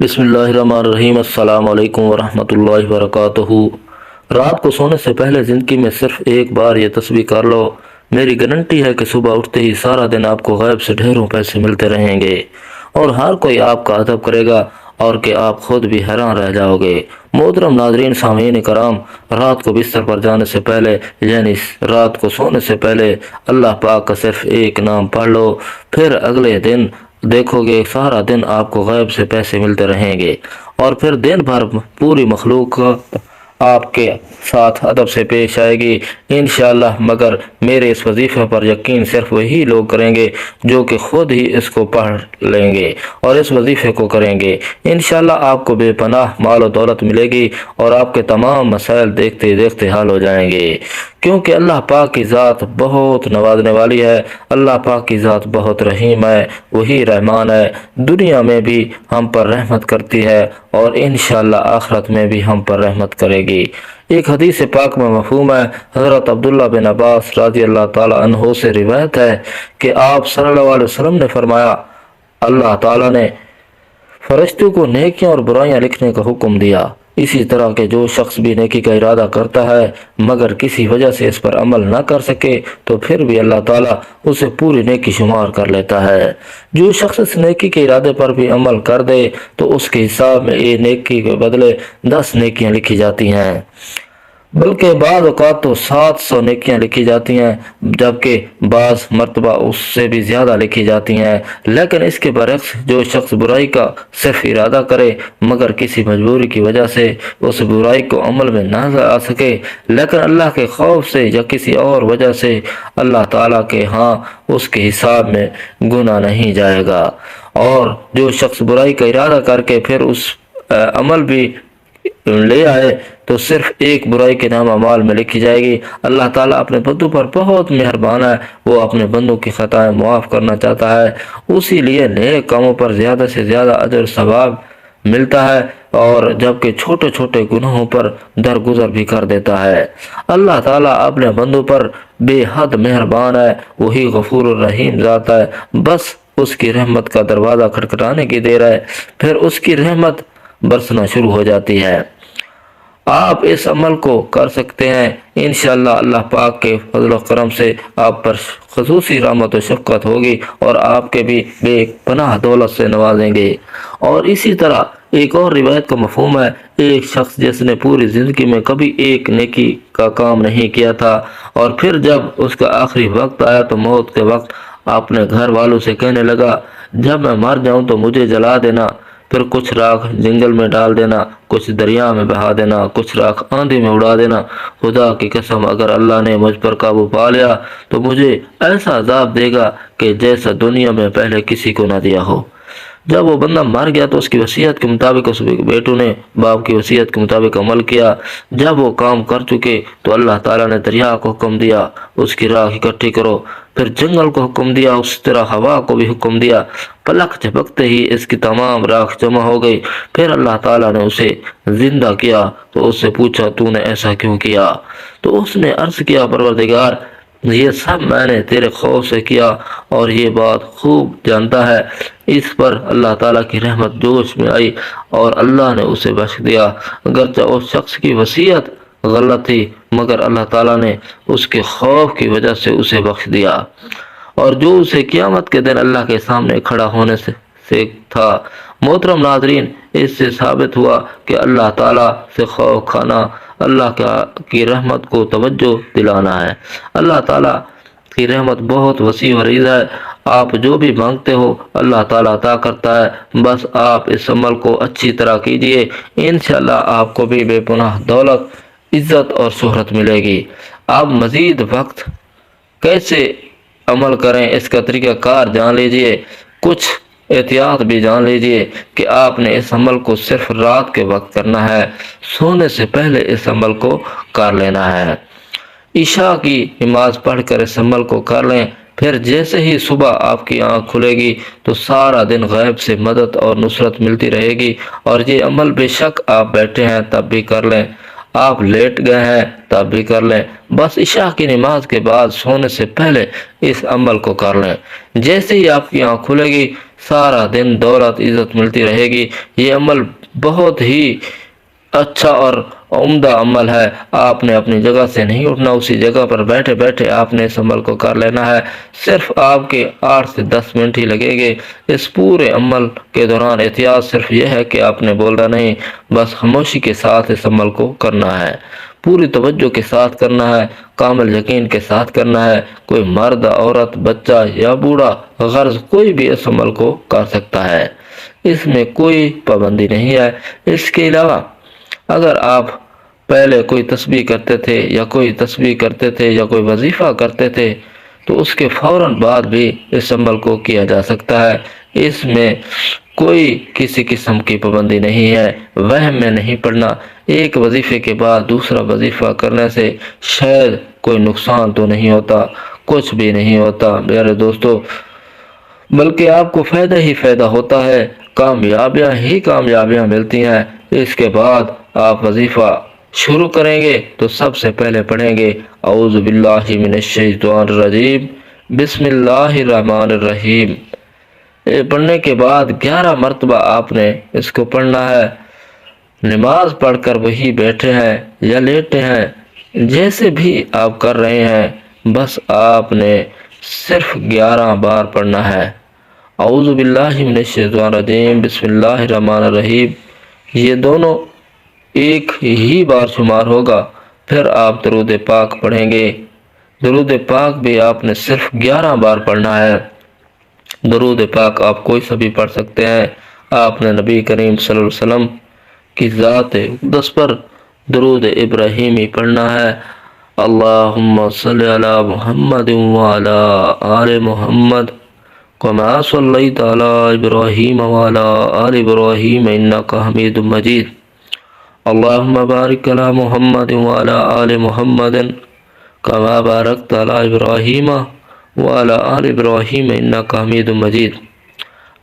बिस्मिल्लाहिर्रहमानिर्रहीम। अस्सलाम वालेकुम वरहमतुल्लाहि वबरकातुहू। रात को सोने से पहले ज़िंदगी में सिर्फ एक बार ये तस्बीह कर लो। मेरी गारंटी है कि सुबह उठते ही सारा दिन आपको गैब से ढेरों पैसे मिलते रहेंगे और हर कोई आपका अदब करेगा और कि आप खुद भी हैरान रह जाओगे। मोहतरम नाज़रीन, सामीन कराम, रात को बिस्तर पर जाने से पहले यानी रात को सोने से पहले अल्लाह पाक का सिर्फ एक नाम पढ़ लो। फिर अगले दिन देखोगे सारा दिन आपको गैब से पैसे मिलते रहेंगे और फिर दिन भर पूरी मखलूक आपके साथ अदब से पेश आएगी इंशाअल्लाह। मगर मेरे इस वजीफे पर यकीन सिर्फ वही लोग करेंगे जो कि खुद ही इसको पढ़ लेंगे और इस वजीफे को करेंगे। इंशाअल्लाह आपको बेपनाह माल और दौलत मिलेगी और आपके तमाम मसाइल देखते देखते हल हो जाएंगे, क्योंकि अल्लाह पाक की ज़ात बहुत नवाजने वाली है। अल्लाह पाक की ज़ात बहुत रहीम है, वही रहमान है। दुनिया में भी हम पर रहमत करती है और इंशाअल्लाह आखिरत में भी हम पर रहमत करेगी। एक हदीस पाक में मफ़हूम है, हज़रत अब्दुल्ला बिन अब्बास रज़ी अल्लाह ताला अन्हो से रिवायत है कि आप सल्लल्लाहु अलैहि वसल्लम ने फरमाया, अल्लाह ताला ने फरिश्तों को नेकियां और बुराइयां लिखने का हुक्म दिया। इसी तरह के जो शख्स भी नेकी का इरादा करता है मगर किसी वजह से इस पर अमल न कर सके तो फिर भी अल्लाह ताला उसे पूरी नेकी शुमार कर लेता है। जो शख्स इस नेकी के इरादे पर भी अमल कर दे तो उसके हिसाब में ये नेकी के बदले 10 नेकियां लिखी जाती हैं, बल्कि बाज़ औक़ात तो 700 नेकियां लिखी जाती हैं, जबकि बाज़ मरतबा उससे भी ज़्यादा लिखी जाती हैं। लेकिन इसके बरक्स जो शख्स बुराई का सिर्फ इरादा करे मगर किसी मजबूरी की वजह से उस बुराई को अमल में ना आ सके, लेकिन अल्लाह के खौफ से या किसी और वजह से, अल्लाह ताला के यहाँ उसके हिसाब में गुनाह नहीं जाएगा। और जो शख्स बुराई का इरादा करके फिर उस अमल भी ले आए तो सिर्फ एक बुराई के नाम अमाल में लिखी जाएगी। अल्लाह ताला अपने बंदों पर बहुत मेहरबान है, वो अपने बंदों की खताएं मुआफ़ करना चाहता है, उसी लिए नेक कामों पर ज़्यादा से ज़्यादा अजर सवाब मिलता है और जबकि छोटे छोटे गुनाहों पर दरगुजर भी कर देता है। अल्लाह ताला अपने बंदों पर बेहद मेहरबान है, वही गफूर रहीम ज़ात है। बस उसकी रहमत का दरवाज़ा खटखटाने की देर है, फिर उसकी रहमत बरसना शुरू हो जाती है। आप इस अमल को कर सकते हैं इंशाअल्लाह। अल्लाह पाक के फजल व करम से आप पर खसूसी रहमत व शफ़क़त होगी और आपके भी बेपनाह दौलत से नवाजेंगे। और इसी तरह एक और रिवायत का मफ़हूम है, एक शख्स जिसने पूरी ज़िंदगी में कभी एक नेकी का काम नहीं किया था और फिर जब उसका आखिरी वक्त आया तो मौत के वक्त अपने घर वालों से कहने लगा, जब मैं मर जाऊं तो मुझे जला देना, फिर कुछ राख जंगल में डाल देना, कुछ दरिया में बहा देना, कुछ राख आंधी में उड़ा देना। खुदा की कसम अगर अल्लाह ने मुझ पर काबू पा लिया तो मुझे ऐसा अजाब देगा कि जैसा दुनिया में पहले किसी को ना दिया हो। जब वो बंदा मर गया तो उसकी वसीयत के मुताबिक उस बेटों ने बाप की वसीयत के मुताबिक अमल किया। जब वो काम कर चुके तो अल्लाह ताला ने दरिया को हुक्म दिया उसकी राख इकट्ठी करो, फिर जंगल को हुक्म दिया, उस तरह हवा को भी हुक्म दिया। पलक झपकते ही इसकी तमाम राख जमा हो गई। फिर अल्लाह ताला ने उसे जिंदा किया तो उससे पूछा, तूने ऐसा क्यों किया? तो उसने अर्ज किया, परवरदिगार, ये सब मैंने तेरे खौफ से किया और ये बात खूब जानता है। इस पर अल्लाह ताला की रहमत जोश में आई और अल्लाह ने उसे बख्श दिया। अगरचे उस शख्स की वसीयत गलत थी मगर अल्लाह ताला ने उसके खौफ की वजह से उसे बख्श दिया और जो उसे क़यामत के दिन अल्लाह के सामने खड़ा होने से था। मोहतरम नाज़रीन, इससे साबित हुआ कि अल्लाह ताला से खौफ खाना अल्लाह की रहमत को तवज्जो दिलाना है। अल्लाह ताला की रहमत बहुत वसी व अरीज़ है। आप जो भी मांगते हो अल्लाह ताला अता करता है। बस आप इस अमल को अच्छी तरह कीजिए, इंशाअल्लाह आपको भी बेपनाह दौलत, इज़्ज़त और शोहरत मिलेगी। आप मज़ीद वक्त कैसे अमल करें इसका तरीक़ाकार जान लीजिए, कुछ एहतियात भी जान लीजिए कि आपने इस अमल को सिर्फ रात के वक्त करना है, सोने से पहले इस अमल को कर लेना है। ईशा की नमाज पढ़कर इस अमल को कर लें, फिर जैसे ही सुबह आपकी आँख खुलेगी तो सारा दिन गैब से मदद और नुसरत मिलती रहेगी। और ये अमल बेशक आप बैठे हैं तब भी कर लें, आप लेट गए हैं तब भी कर लें, बस इशा की नमाज के बाद सोने से पहले इस अमल को कर लें। जैसे ही आपकी आँख खुलेगी سارا دن دولت عزت ملتی رہے گی۔ یہ عمل بہت ہی اچھا اور عمدہ عمل ہے۔ آپ نے اپنی جگہ سے نہیں اٹھنا، اسی جگہ پر بیٹھے بیٹھے آپ نے اس عمل کو کر لینا ہے۔ صرف آپ کے 8 سے 10 منٹ ہی لگیں گے۔ اس پورے عمل کے دوران احتیاط صرف یہ ہے کہ آپ نے بولنا نہیں، بس خاموشی کے ساتھ اس عمل کو کرنا ہے، پوری توجہ کے ساتھ کرنا ہے، کامل یقین کے ساتھ کرنا ہے۔ کوئی مرد، عورت، بچہ یا بوڑھا، غرض کوئی بھی اس عمل کو کر سکتا ہے، اس میں کوئی پابندی نہیں ہے۔ اس کے علاوہ اگر آپ پہلے کوئی تسبیح کرتے تھے یا کوئی تسبیح کرتے تھے یا کوئی وظیفہ کرتے تھے تو اس کے فوراً بعد بھی اس عمل کو کیا جا سکتا ہے۔ اس میں کوئی کسی قسم کی پابندی نہیں ہے، وہم میں نہیں پڑنا۔ ایک وظیفے کے بعد دوسرا وظیفہ کرنے سے شاید کوئی نقصان تو نہیں ہوتا، کچھ بھی نہیں ہوتا میرے دوستو، بلکہ آپ کو فائدہ ہی فائدہ ہوتا ہے، کامیابیاں ہی کامیابیاں ملتی ہیں۔ اس کے بعد آپ وظیفہ شروع کریں گے تو سب سے پہلے پڑھیں گے اعوذ باللہ من الشیطان الرجیم بسم اللہ الرحمن الرحیم۔ پڑھنے کے بعد 11 مرتبہ آپ نے اس کو پڑھنا ہے۔ نماز پڑھ کر وہی بیٹھے ہیں یا لیٹے ہیں، جیسے بھی آپ کر رہے ہیں، بس آپ نے صرف 11 بار پڑھنا ہے اعوذ باللہ من الشیطان الرجیم بسم اللہ الرحمن الرحیم۔ یہ دونوں ایک ہی بار شمار ہوگا۔ پھر آپ درود پاک پڑھیں گے۔ درود پاک بھی آپ نے صرف 11 بار پڑھنا ہے۔ درود پاک آپ کوئی سا بھی پڑھ سکتے ہیں۔ آپ نے نبی کریم صلی اللہ علیہ وسلم کی ذات اقدس پر درود ابراہیمی پڑھنا ہے۔ اللہم صلی علی محمد وعلی آل محمد کما صلیت علی ابراہیم وعلی آل ابراہیم انک حمید مجید۔ اللہم بارک علی محمد وعلی آل محمد کما بارکت علی ابراہیم وعلی آل ابراہیم انک حمید مجید۔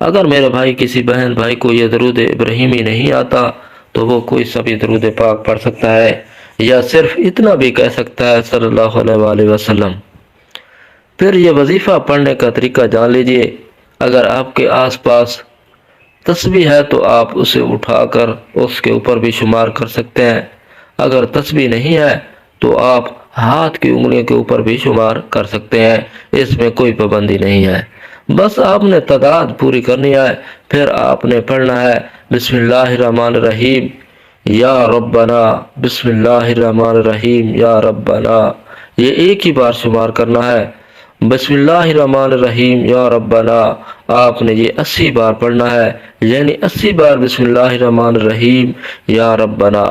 اگر میرے بھائی کسی بہن بھائی کو یہ درود ابراہیمی نہیں آتا تو وہ کوئی سا بھی درود پاک پڑھ سکتا ہے، یا صرف اتنا بھی کہہ سکتا ہے صلی اللہ علیہ وآلہ وسلم۔ پھر یہ وظیفہ پڑھنے کا طریقہ جان لیجئے۔ اگر آپ کے آس پاس تسبیح ہے تو آپ اسے اٹھا کر اس کے اوپر بھی شمار کر سکتے ہیں۔ اگر تسبیح نہیں ہے تو آپ ہاتھ کی انگلیوں کے اوپر بھی شمار کر سکتے ہیں، اس میں کوئی پابندی نہیں ہے۔ بس آپ نے تعداد پوری کرنی ہے۔ پھر آپ نے پڑھنا ہے بسم اللہ الرحمن الرحیم یا ربنا، بسم اللہ الرحمن الرحیم یا ربنا، یہ ایک ہی بار شمار کرنا ہے۔ بسم اللہ الرحمن الرحیم یا ربنا آپ نے یہ 80 بار پڑھنا ہے، یعنی 80 بار بسم اللہ الرحمن الرحیم یا ربنا۔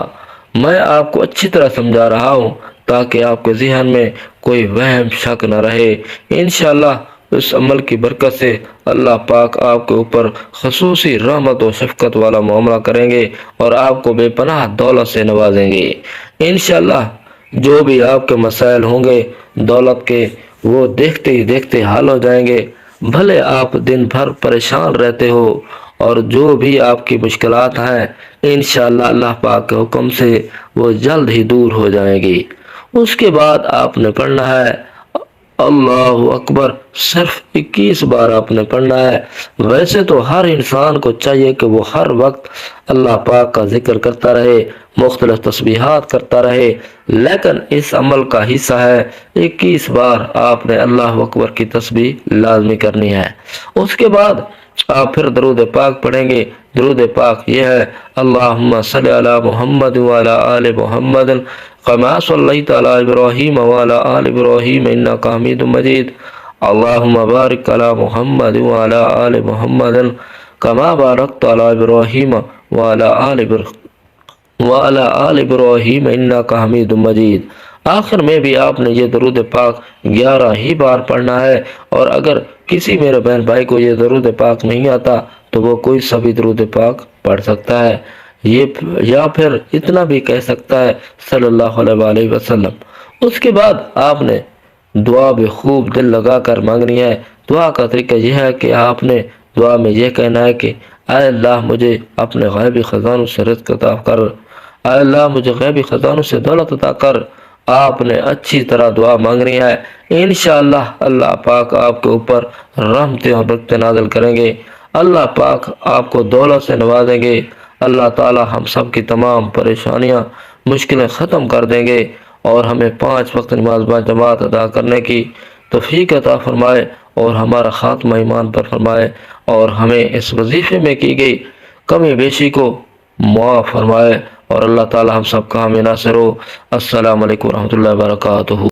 میں آپ کو اچھی طرح سمجھا رہا ہوں تاکہ آپ کے ذہن میں کوئی وہم شک نہ رہے۔ انشاءاللہ اس عمل کی برکت سے اللہ پاک آپ کے اوپر خصوصی رحمت و شفقت والا معاملہ کریں گے اور آپ کو بے پناہ دولت سے نوازیں گے۔ انشاءاللہ جو بھی آپ کے مسائل ہوں گے دولت کے، وہ دیکھتے ہی دیکھتے حل ہو جائیں گے۔ بھلے آپ دن بھر پریشان رہتے ہو اور جو بھی آپ کی مشکلات ہیں انشاءاللہ اللہ پاک کے حکم سے وہ جلد ہی دور ہو جائیں گی۔ اس کے بعد آپ نے پڑھنا ہے اللہ اکبر، صرف 21 بار آپ نے پڑھنا ہے۔ ویسے تو ہر انسان کو چاہیے کہ وہ ہر وقت اللہ پاک کا ذکر کرتا رہے، مختلف تسبیحات کرتا رہے، لیکن اس عمل کا حصہ ہے 21 بار آپ نے اللہ اکبر کی تسبیح لازمی کرنی ہے۔ اس کے بعد آپ پھر درود پاک پڑھیں گے۔ درود پاک یہ ہے اللہم صلی علی محمد وعلی آل محمد کما صلیت علی ابراہیم وعلی آل ابراہیم انک حمید مجید۔ اللہم بارک علی محمد وعلی آل محمد کما بارکت علی ابراہیم وعلی آل ابراہیم انک حمید مجید۔ آخر میں بھی آپ نے یہ درود پاک 11 ہی بار پڑھنا ہے، اور اگر کسی میرے بہن بھائی کو یہ درود پاک نہیں آتا تو وہ کوئی سا بھی درود پاک پڑھ سکتا ہے، یا پھر اتنا بھی کہہ سکتا ہے صلی اللہ علیہ وآلہ وسلم۔ اس کے بعد آپ نے دعا بھی خوب دل لگا کر مانگنی ہے۔ دعا کا طریقہ یہ ہے کہ آپ نے دعا میں یہ کہنا ہے کہ اے اللہ مجھے اپنے غیبی خزانوں سے رزق عطا کر، اے اللہ مجھے غیبی خزانوں سے دولت عطا کر۔ آپ نے اچھی طرح دعا مانگنی ہے، انشاءاللہ اللہ پاک آپ کے اوپر رحمتیں اور برکتیں نازل کریں گے۔ اللہ پاک آپ کو دولت سے نوازیں گے، اللہ تعالی ہم سب کی تمام پریشانیاں مشکلیں ختم کر دیں گے اور ہمیں 5 وقت نماز باجماعت ادا کرنے کی توفیق عطا فرمائے اور ہمارا خاتمہ ایمان پر فرمائے اور ہمیں اس وظیفے میں کی گئی کمی بیشی کو معاف فرمائے اور اللہ تعالی ہم سب کا حامی ناصر ہو۔ السلام علیکم ورحمۃ اللہ وبرکاتہ۔